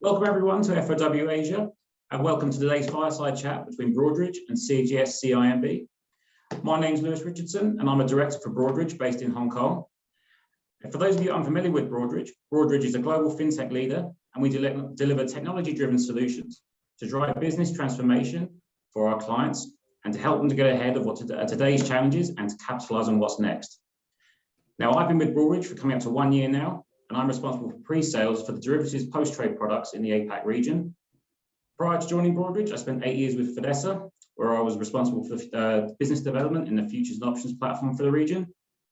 Welcome everyone to FOW Asia, and welcome to today's fireside chat between Broadridge and CGS-CIMB. My name is Richardson, and I'm a director for Broadridge based in Hong Kong. And for those of you unfamiliar with Broadridge, Broadridge is a global fintech leader, and we deliver technology-driven solutions to drive business transformation for our clients and to help them to get ahead of today's challenges and to capitalize on what's next. Now, I've been with Broadridge for coming up to 1 year now, and I'm responsible for pre-sales for the derivatives post-trade products in the APAC region. Prior to joining Broadridge, I spent 8 years with Fidessa, where I was responsible for business development in the futures and options platform for the region.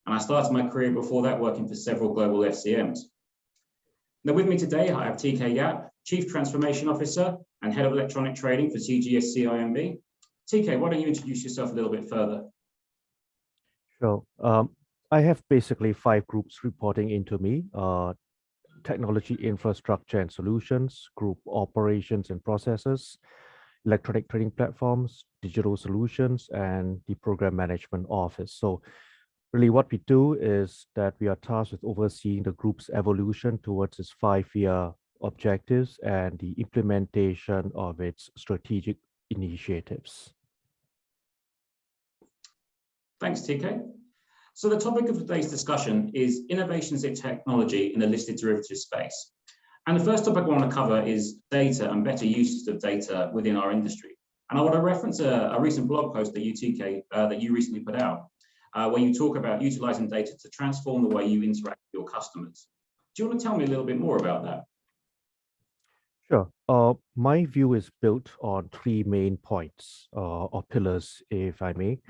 And I started my career before that working for several global FCMs. Now with me today, I have TK Yap, Chief Transformation Officer and Head of Electronic Trading for CGS-CIMB. TK, why don't you introduce yourself a little bit further? Sure. I have basically 5 groups reporting into me: technology, infrastructure and solutions, group operations and processes, electronic trading platforms, digital solutions, and the program management office. So really what we do is that we are tasked with overseeing the group's evolution towards its 5-year objectives and the implementation of its strategic initiatives. Thanks, TK. So the topic of today's discussion is innovations in technology in the listed derivatives space. And the first topic I want to cover is data and better uses of data within our industry. And I want to reference a recent blog post that you recently put out, where you talk about utilizing data to transform the way you interact with your customers. Do you want to tell me a little bit more about that? Sure. My view is built on 3 main points or pillars, if I may.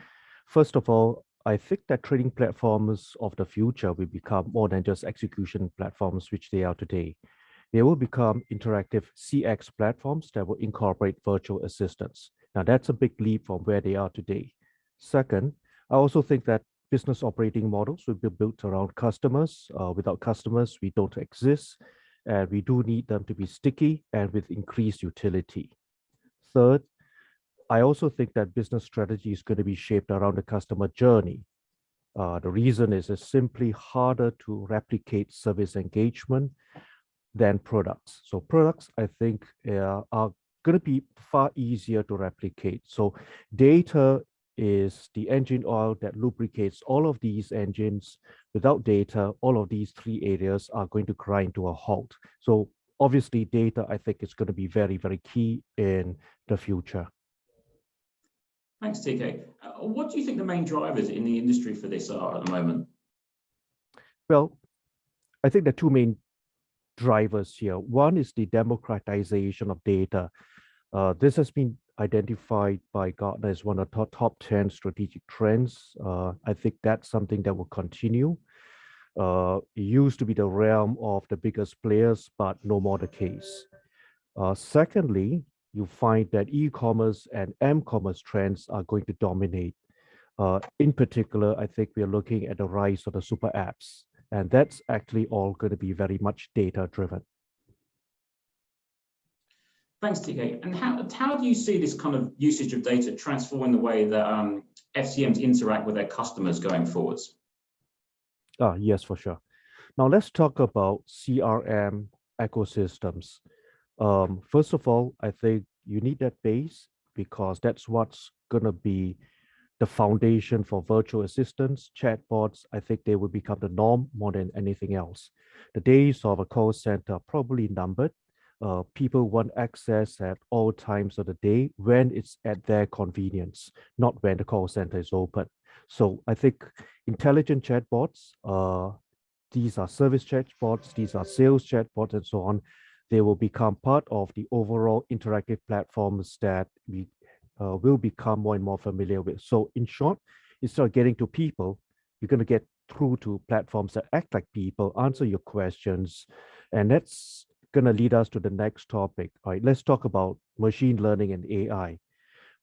First of all, I think that trading platforms of the future will become more than just execution platforms, which they are today. They will become interactive CX platforms that will incorporate virtual assistants. Now, that's a big leap from where they are today. Second, I also think that business operating models will be built around customers. Without customers, we don't exist, and we do need them to be sticky and with increased utility. Third, I also think that business strategy is going to be shaped around the customer journey. The reason is it's simply harder to replicate service engagement than products. So products, I think, are going to be far easier to replicate. So data is the engine oil that lubricates all of these engines. Without data, all of these 3 areas are going to grind to a halt. So obviously data, I think, is going to be very, very key in the future. Thanks, TK. What do you think the main drivers in the industry for this are at the moment? Well, I think the 2 main drivers here. One is the democratization of data. This has been identified by Gartner as one of the top 10 strategic trends. I think that's something that will continue. It used to be the realm of the biggest players, but no more the case. Secondly, you find that e-commerce and m-commerce trends are going to dominate. In particular, I think we are looking at the rise of the super apps, and that's actually all going to be very much data-driven. Thanks, TK. And how do you see this kind of usage of data transforming the way that FCMs interact with their customers going forwards? Yes, for sure. Now let's talk about CRM ecosystems. First of all, I think you need that base because that's what's going to be the foundation for virtual assistants, chatbots. I think they will become the norm more than anything else. The days of a call center are probably numbered. People want access at all times of the day when it's at their convenience, not when the call center is open. So I think intelligent chatbots, these are service chatbots, these are sales chatbots, and so on. They will become part of the overall interactive platforms that we will become more and more familiar with. So in short, instead of getting to people, you're going to get through to platforms that act like people, answer your questions. And that's going to lead us to the next topic. All right, let's talk about machine learning and AI.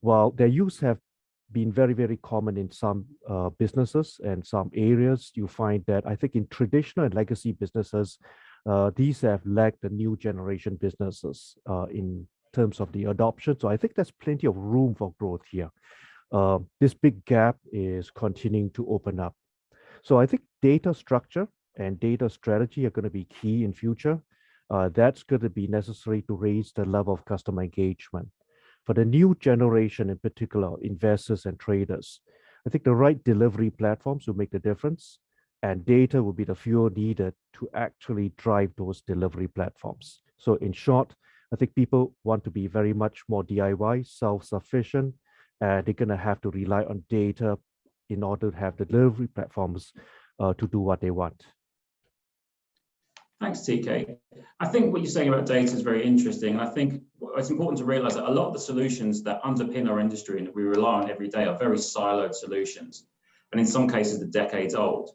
While their use have been very, very common in some businesses and some areas, you find that I think in traditional and legacy businesses, these have lagged the new generation businesses in terms of the adoption. So I think there's plenty of room for growth here. This big gap is continuing to open up. So I think data structure and data strategy are going to be key in future. That's going to be necessary to raise the level of customer engagement. For the new generation in particular, investors and traders, I think the right delivery platforms will make the difference, and data will be the fuel needed to actually drive those delivery platforms. So in short, I think people want to be very much more DIY, self-sufficient, and they're going to have to rely on data in order to have the delivery platforms to do what they want. Thanks, TK. I think what you're saying about data is very interesting. And I think it's important to realize that a lot of the solutions that underpin our industry and that we rely on every day are very siloed solutions. And in some cases, they're decades old.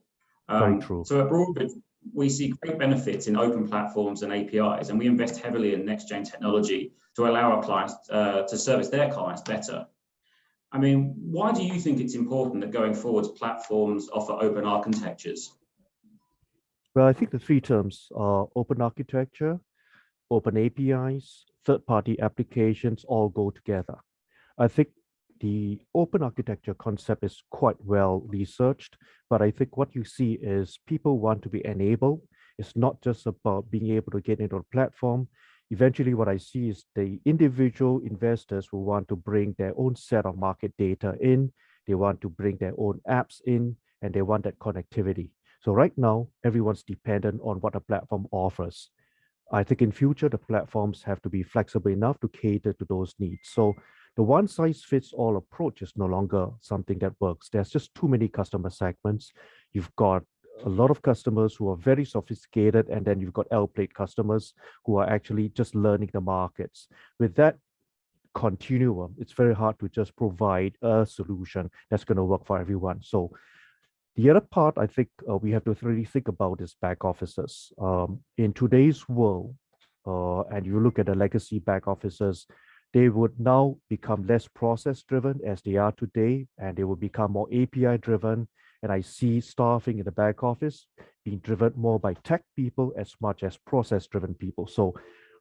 Very true. So at Broadridge, we see great benefits in open platforms and APIs, and we invest heavily in Nextgen technology to allow our clients to service their clients better. I mean, why do you think it's important that going forwards, platforms offer open architectures? Well, I think the three terms are open architecture, open APIs, third-party applications all go together. I think the open architecture concept is quite well researched, but I think what you see is people want to be enabled. It's not just about being able to get into a platform. Eventually, what I see is the individual investors will want to bring their own set of market data in, they want to bring their own apps in, and they want that connectivity. So right now, everyone's dependent on what a platform offers. I think in future, the platforms have to be flexible enough to cater to those needs. So the one-size-fits-all approach is no longer something that works. There's just too many customer segments. You've got a lot of customers who are very sophisticated, and then you've got L-plate customers who are actually just learning the markets. With that continuum, it's very hard to just provide a solution that's going to work for everyone. So the other part I think we have to really think about is back offices. In today's world, and you look at the legacy back offices, they would now become less process-driven as they are today, and they will become more API-driven. And I see staffing in the back office being driven more by tech people as much as process-driven people. So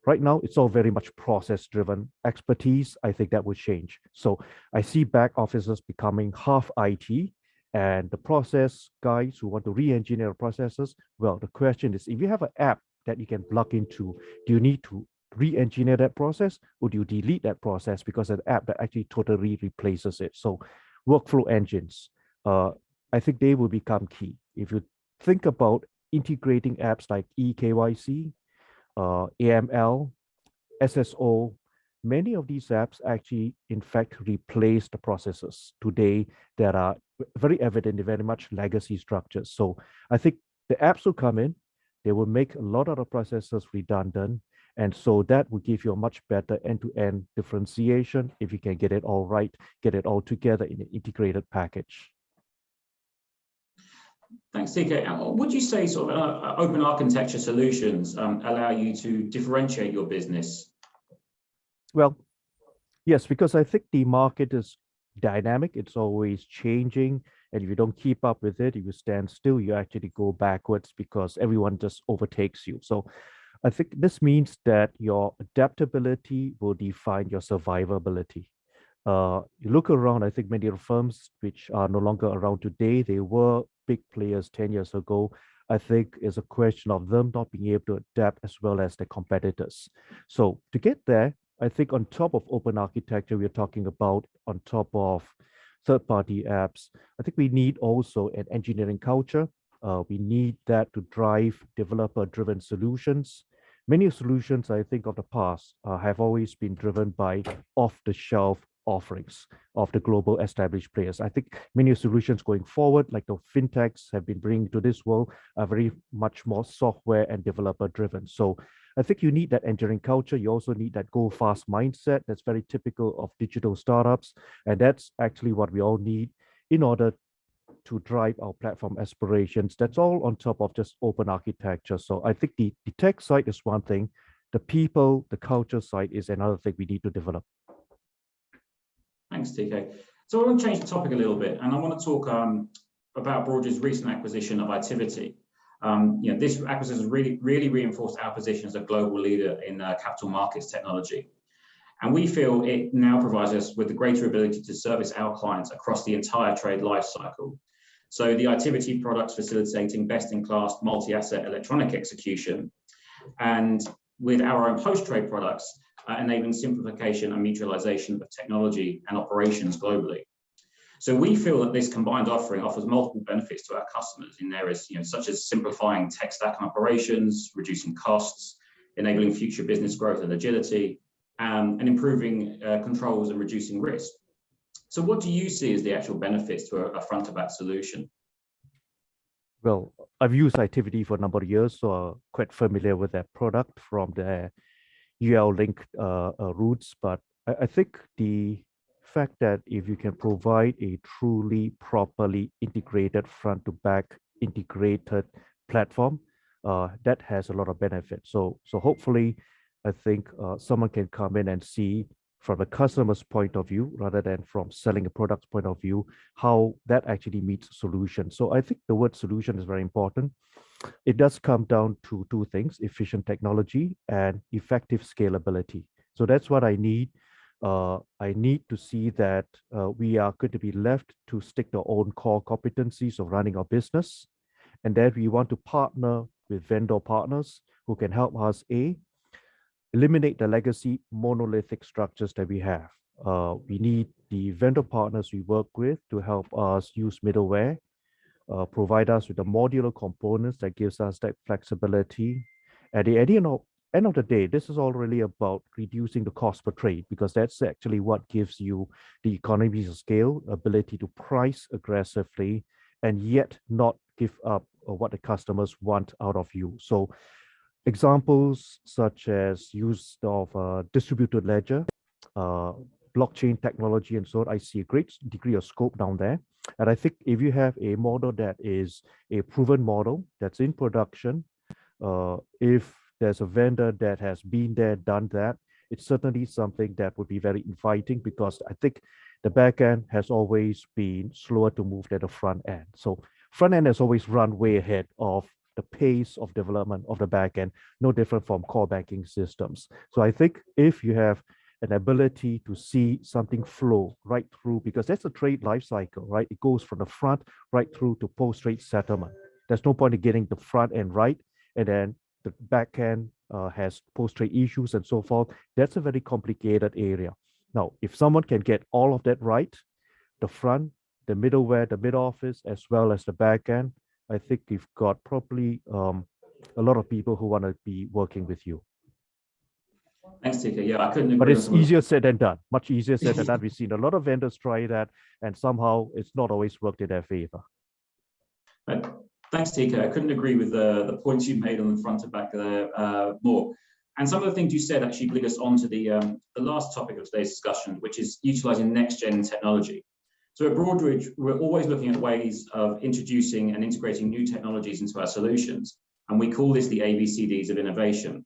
right now, it's all very much process-driven expertise. I think that will change. So I see back offices becoming half IT, and the process guys who want to re-engineer processes. Well, the question is, if you have an app that you can plug into, do you need to re-engineer that process, or do you delete that process because of an app that actually totally replaces it? So workflow engines, I think they will become key. If you think about integrating apps like eKYC, AML, SSO, many of these apps actually, in fact, replace the processes today that are very evident in very much legacy structures. So I think the apps will come in, they will make a lot of the processes redundant. And so that will give you a much better end-to-end differentiation if you can get it all right, get it all together in an integrated package. Thanks, TK. Would you say sort of open architecture solutions allow you to differentiate your business? Well, yes, because I think the market is dynamic. It's always changing. And if you don't keep up with it, if you stand still, you actually go backwards because everyone just overtakes you. So I think this means that your adaptability will define your survivability. You look around, I think many of the firms which are no longer around today, they were big players 10 years ago. I think it's a question of them not being able to adapt as well as their competitors. So to get there, I think on top of open architecture, we're talking about on top of third-party apps, I think we need also an engineering culture. We need that to drive developer-driven solutions. Many solutions, I think, of the past have always been driven by off-the-shelf offerings of the global established players. I think many solutions going forward, like the fintechs have been bringing to this world, are very much more software and developer-driven. So I think you need that engineering culture. You also need that go fast mindset that's very typical of digital startups. And that's actually what we all need in order to drive our platform aspirations. That's all on top of just open architecture. So I think the tech side is one thing. The people, the culture side is another thing we need to develop. Thanks, TK. So I want to change the topic a little bit, and I want to talk about Broadridge's recent acquisition of Itiviti. This acquisition has really reinforced our position as a global leader in capital markets technology. And we feel it now provides us with the greater ability to service our clients across the entire trade lifecycle. So the Itiviti products facilitating best-in-class multi-asset electronic execution, and with our own post-trade products, enabling simplification and mutualization of technology and operations globally. So we feel that this combined offering offers multiple benefits to our customers in areas such as simplifying tech stack and operations, reducing costs, enabling future business growth and agility, and improving controls and reducing risk. So what do you see as the actual benefits to a front-to-back solution? Well, I've used Activity for a number of years, so I'm quite familiar with that product from the UL link roots. But I think the fact that if you can provide a truly properly integrated front to back integrated platform, that has a lot of benefits. So hopefully, I think someone can come in and see from a customer's point of view, rather than from selling a product's point of view, how that actually meets solution. So I think the word solution is very important. It does come down to two things: efficient technology and effective scalability. So that's what I need. I need to see that we are going to be left to stick to our own core competencies of running our business, and that we want to partner with vendor partners who can help us eliminate the legacy monolithic structures that we have. We need the vendor partners we work with to help us use middleware, provide us with the modular components that gives us that flexibility. At the end of the day, this is all really about reducing the cost per trade, because that's actually what gives you the economies of scale, ability to price aggressively, and yet not give up what the customers want out of you. So examples such as use of distributed ledger, blockchain technology, and so on, I see a great degree of scope down there. And I think if you have a model that is a proven model that's in production, if there's a vendor that has been there, done that, it's certainly something that would be very inviting, because I think the back end has always been slower to move than the front end. So front end has always run way ahead of the pace of development of the back end, no different from core banking systems. So I think if you have an ability to see something flow right through, because that's a trade life cycle, right? It goes from the front right through to post-trade settlement. There's no point in getting the front end right, and then the back end has post-trade issues and so forth. That's a very complicated area. Now, if someone can get all of that right, the front, the middleware, the mid office, as well as the back end, I think you've got probably a lot of people who want to be working with you. Thanks, Tika. Yeah, I couldn't agree. But it's easier said than done. Much easier said than done. We've seen a lot of vendors try that, and somehow it's not always worked in their favor. Thanks, Tika. I couldn't agree with the points you made on the front and back there more. And some of the things you said actually lead us on to the last topic of today's discussion, which is utilizing next-gen technology. So at Broadridge, we're always looking at ways of introducing and integrating new technologies into our solutions. And we call this the ABCDs of innovation.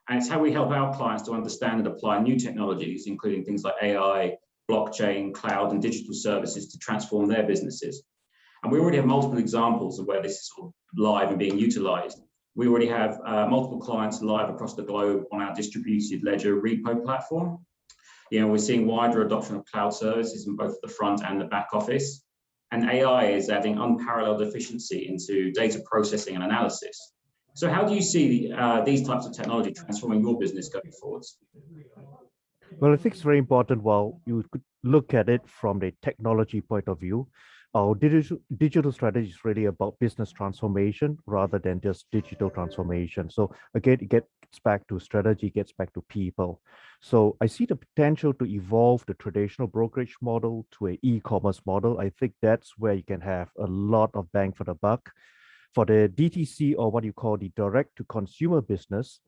And it's how we help our clients to understand and apply new technologies, including things like AI, blockchain, cloud, and digital services to transform their businesses. And we already have multiple examples of where this is sort of live and being utilized. We already have multiple clients live across the globe on our distributed ledger repo platform. We're seeing wider adoption of cloud services in both the front and the back office. And AI is adding unparalleled efficiency into data processing and analysis. So how do you see these types of technology transforming your business going forwards? Well, I think it's very important. While you could look at it from the technology point of view, our digital strategy is really about business transformation rather than just digital transformation. So again, it gets back to strategy, gets back to people. So I see the potential to evolve the traditional brokerage model to an e-commerce model. I think that's where you can have a lot of bang for the buck. For the DTC, or what you call the direct to consumer business,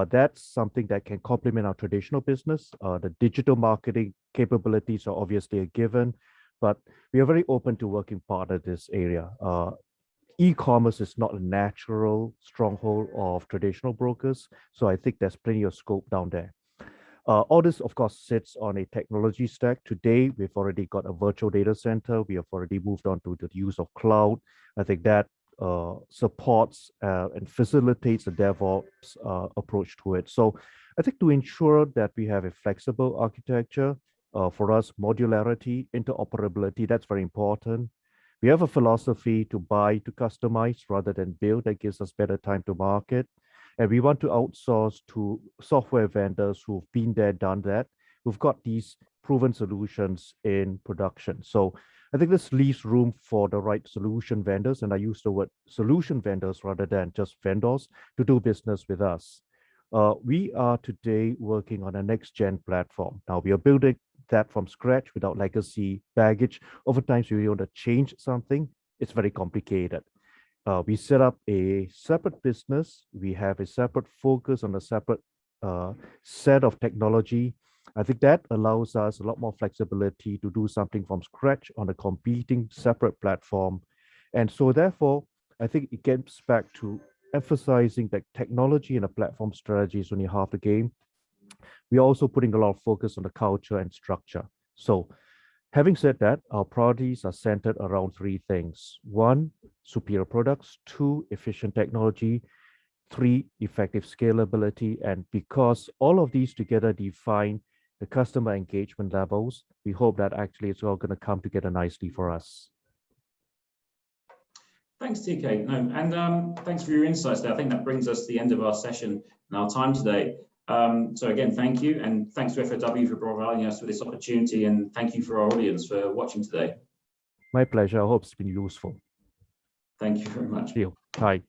that's something that can complement our traditional business. The digital marketing capabilities are obviously a given, but we are very open to working part of this area. E-commerce is not a natural stronghold of traditional brokers, so I think there's plenty of scope down there. All this, of course, sits on a technology stack. Today, we've already got a virtual data center. We have already moved on to the use of cloud. I think that supports and facilitates a DevOps approach to it. So I think to ensure that we have a flexible architecture, for us, modularity, interoperability, that's very important. We have a philosophy to buy, to customize rather than build. That gives us better time to market. And we want to outsource to software vendors who've been there, done that, who've got these proven solutions in production. So I think this leaves room for the right solution vendors, and I use the word solution vendors rather than just vendors, to do business with us. We are today working on a Nextgen platform. Now we are building that from scratch without legacy baggage. Oftentimes, we want to change something, it's very complicated. We set up a separate business. We have a separate focus on a separate set of technology. I think that allows us a lot more flexibility to do something from scratch on a competing separate platform. And so therefore, I think it gets back to emphasizing that technology and a platform strategy is only half the game. We're also putting a lot of focus on the culture and structure. So having said that, our priorities are centered around three things. One, superior products. Two, efficient technology. Three, effective scalability. And because all of these together define the customer engagement levels, we hope that actually it's all going to come together nicely for us. Thanks, TK. No, and thanks for your insights there. I think that brings us to the end of our session and our time today. So again, thank you, and thanks to FOW for providing us with this opportunity, and thank you for our audience for watching today. My pleasure. I hope it's been useful. Thank you very much. Bye.